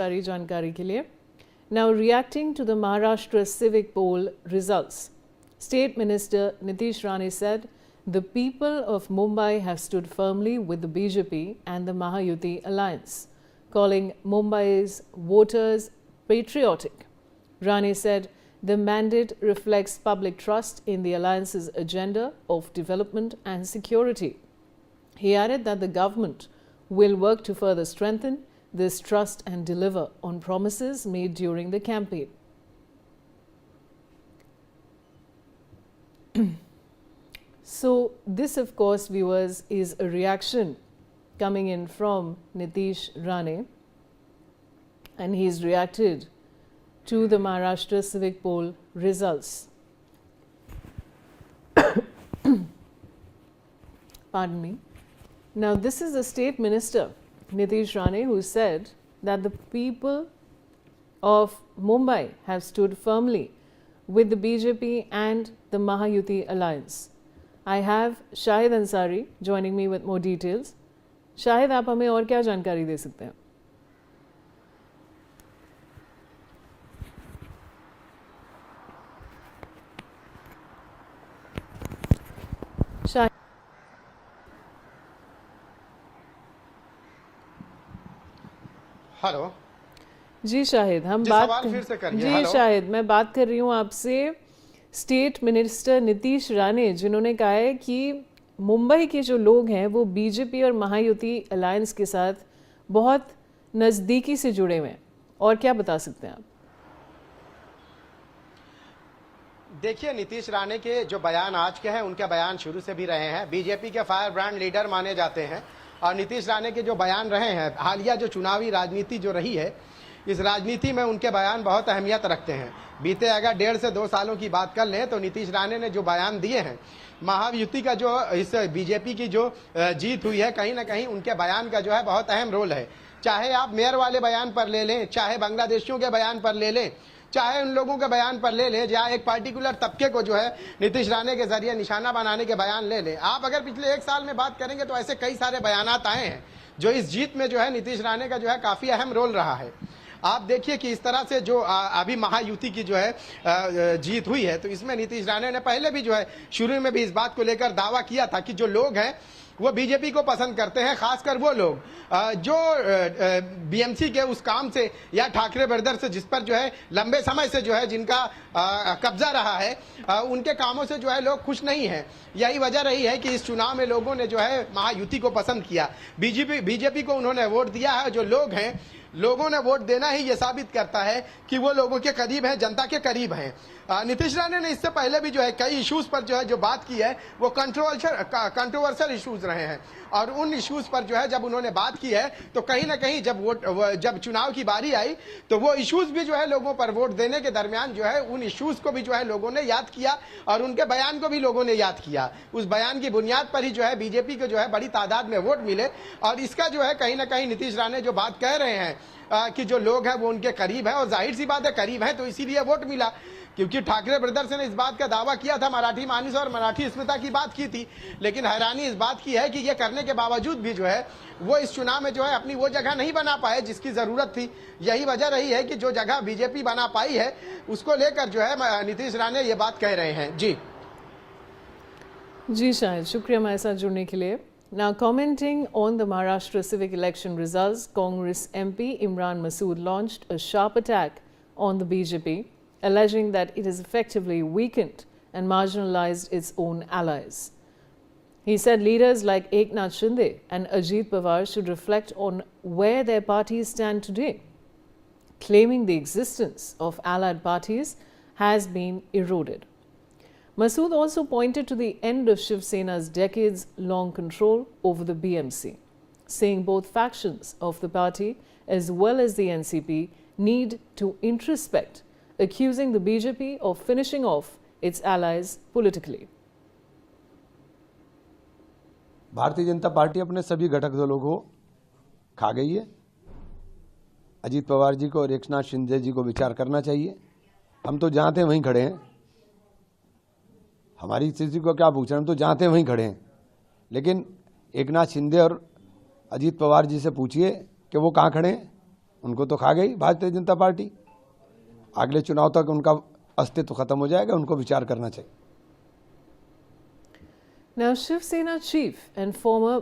सारी जानकारी के लिए। Now reacting to the Maharashtra civic poll results, State Minister Nitish Rane said the people of Mumbai have stood firmly with the BJP and the Mahayuti alliance, calling Mumbai's voters patriotic. Rane said the mandate reflects public trust in the alliance's agenda of development and security. He added that the government will work to further strengthen this trust and deliver on promises made during the campaign. So this, of course, viewers, is a reaction coming in from Nitish Rane, and he's reacted to the Maharashtra civic poll results. Pardon me. Now, this is the State Minister Nitish Rane who said that the people of Mumbai have stood firmly with the BJP and the Mahayuti alliance. I have Shahid Ansari joining me with more details. Shahid, आप हमें और क्या जानकारी दे सकते हैं? Shahid hello जी, शाहिद हम जी, बात सवाल फिर से करिए। जी हेलो। शाहिद, मैं बात कर रही हूँ आपसे स्टेट मिनिस्टर नीतीश राणे, जिन्होंने कहा है कि मुंबई के जो लोग हैं वो बीजेपी और महायुति अलायंस के साथ बहुत नज़दीकी से जुड़े हुए हैं, और क्या बता सकते हैं आप? देखिए, नीतीश राणे के जो बयान आज के हैं उनके बयान शुरू से भी रहे हैं। बीजेपी के फायर ब्रांड लीडर माने जाते हैं, और नीतीश राणे के जो बयान रहे हैं, हालिया जो चुनावी राजनीति जो रही है, इस राजनीति में उनके बयान बहुत अहमियत रखते हैं। बीते अगर 1.5 से 2 सालों की बात कर लें तो नीतीश राणे ने जो बयान दिए हैं, महायुति का जो इस बीजेपी की जो जीत हुई है, कहीं ना कहीं उनके बयान का जो है बहुत अहम रोल है। चाहे आप मेयर वाले बयान पर ले लें, चाहे बांग्लादेशियों के बयान पर ले लें, चाहे उन लोगों के बयान पर ले लें जहाँ एक पार्टिकुलर तबके को जो है नीतीश राणे के जरिए निशाना बनाने के बयान ले लें। आप अगर पिछले 1 साल में बात करेंगे तो ऐसे कई सारे बयानात आए हैं जो इस जीत में जो है नीतीश राणे का जो है काफी अहम रोल रहा है। आप देखिए कि इस तरह से जो अभी महायुति की जो है जीत हुई है, तो इसमें नीतीश राणे ने पहले भी जो है शुरू में भी इस बात को लेकर दावा किया था कि जो लोग हैं वो बीजेपी को पसंद करते हैं, खासकर वो लोग जो बीएमसी के उस काम से या ठाकरे ब्रदर्स से, जिस पर जो है लंबे समय से जो है जिनका कब्जा रहा है, उनके कामों से जो है लोग खुश नहीं हैं। यही वजह रही है कि इस चुनाव में लोगों ने जो है महायुति को पसंद किया, बीजेपी को उन्होंने वोट दिया है। जो लोग हैं, लोगों ने वोट देना ही ये साबित करता है कि वो लोगों के करीब हैं, जनता के करीब हैं। नीतीश राणे ने इससे पहले भी जो है कई इश्यूज पर जो है जो बात की है वो कंट्रोवर्शियल इश्यूज रहे हैं, और उन इश्यूज पर जो है जब उन्होंने बात की है तो कहीं ना कहीं जब चुनाव की बारी आई तो वो इश्यूज भी जो है लोगों पर वोट देने के दरमियान जो है उन इश्यूज को भी जो है लोगों ने याद किया, और उनके बयान को भी लोगों ने याद किया। उस बयान की बुनियाद पर ही जो है बीजेपी को जो है बड़ी तादाद में वोट मिले, और इसका जो है कहीं ना कहीं नीतीश राणे जो बात कह रहे हैं कि जो लोग हैं वो उनके करीब है, और जाहिर सी बात है करीब है तो इसीलिए वोट मिला। क्योंकि ठाकरे ब्रदर्स ने इस बात का दावा किया था, मराठी मानिस और मराठी अस्मिता की बात की थी, लेकिन हैरानी इस बात की है कि ये करने के बावजूद भी जो है वो इस चुनाव में जो है अपनी वो जगह नहीं बना पाए जिसकी जरूरत थी। यही वजह रही है कि जो जगह बीजेपी बना पाई है उसको लेकर जो है नीतीश राणे ये बात कह रहे हैं। जी शायद, शुक्रिया हमारे साथ जुड़ने के लिए। Now commenting on the Maharashtra civic election results, Congress MP Imran Masood launched a sharp attack on the BJP, alleging that it has effectively weakened and marginalized its own allies. He said leaders like Eknath Shinde and Ajit Pawar should reflect on where their parties stand today, claiming the existence of allied parties has been eroded. Masood also pointed to the end of Shiv Sena's decades-long control over the BMC, saying both factions of the party as well as the NCP need to introspect, accusing the BJP of finishing off its allies politically. Bharatiya Janata party अपने सभी घटक दलों को खा गई है। अजीत पवार जी को और एकनाथ शिंदे जी को विचार करना चाहिए। हम तो जहाँ थे वहीं खड़े हैं, हमारी स्थिति को क्या पूछ रहे हैं, हम तो जहाँ थे वहीं खड़े हैं। लेकिन एकनाथ शिंदे और अजीत पवार जी से पूछिए कि वो कहाँ खड़े हैं। उनको तो खा गई भारतीय जनता पार्टी। अगले चुनाव तक उनका अस्तित्व खत्म हो जाएगा, उनको विचार करना चाहिए। Now, Shiv Sena chief and former